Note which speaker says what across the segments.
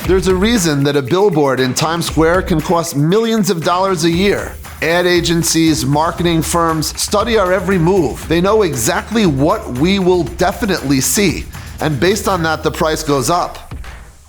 Speaker 1: There's a reason that a billboard in Times Square can cost millions of dollars a year. Ad agencies, marketing firms study our every move. They know exactly what we will definitely see, and based on that, the price goes up.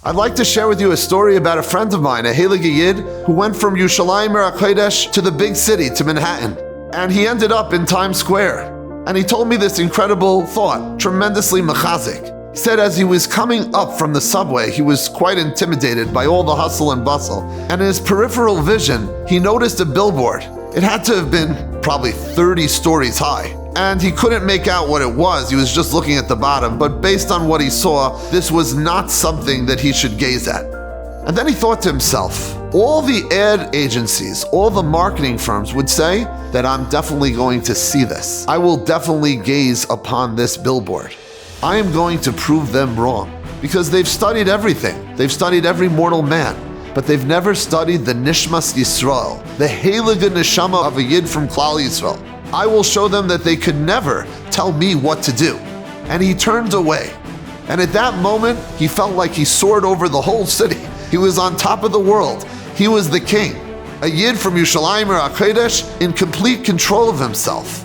Speaker 1: I'd like to share with you a story about a friend of mine, a Heilige Yid, who went from Yerushalayim HaKodesh to the big city, to Manhattan. And he ended up in Times Square. And he told me this incredible thought, tremendously mechazik. He said as he was coming up from the subway, he was quite intimidated by all the hustle and bustle. And in his peripheral vision, he noticed a billboard. It had to have been probably 30 stories high. And he couldn't make out what it was. He was just looking at the bottom. But based on what he saw, this was not something that he should gaze at. And then he thought to himself, all the ad agencies, all the marketing firms would say that I'm definitely going to see this. I will definitely gaze upon this billboard. I am going to prove them wrong because they've studied everything. They've studied every mortal man, but they've never studied the Nishmas Yisrael, the Heilige Neshama of a Yid from Klal Yisrael. I will show them that they could never tell me what to do. And he turned away. And at that moment, he felt like he soared over the whole city. He was on top of the world. He was the king. A Yid from Yerushalayim HaKodesh in complete control of himself.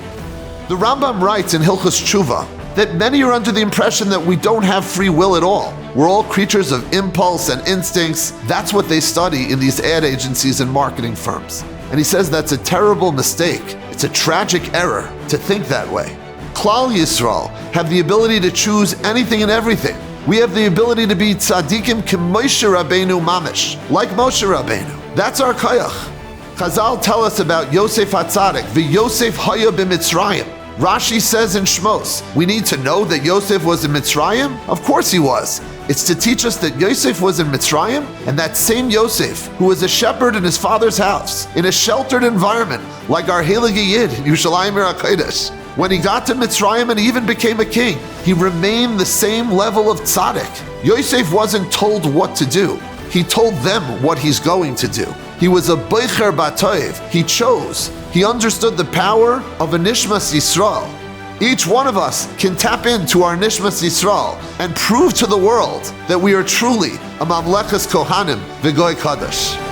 Speaker 1: The Rambam writes in Hilchos Tshuva that many are under the impression that we don't have free will at all. We're all creatures of impulse and instincts. That's what they study in these ad agencies and marketing firms. And he says that's a terrible mistake. It's a tragic error to think that way. Klal Yisrael have the ability to choose anything and everything. We have the ability to be tzaddikim k'Moshe Rabbeinu mamish, like Moshe Rabbeinu. That's our koyach. Chazal tell us about Yosef HaTzadik, v'Yosef haya b'Mitzrayim. Rashi says in Shmos, we need to know that Yosef was in Mitzrayim? Of course he was. It's to teach us that Yosef was in Mitzrayim, and that same Yosef, who was a shepherd in his father's house, in a sheltered environment, like our Heilige Yid, Yerushalayim HaKodesh. When he got to Mitzrayim and even became a king, he remained the same level of tzaddik. Yosef wasn't told what to do. He told them what he's going to do. He was a boicher batoiv. He chose. He understood the power of a Nishmas Yisrael. Each one of us can tap into our Nishmas Yisrael and prove to the world that we are truly a Mamlechas Kohanim v'Goy Kadosh.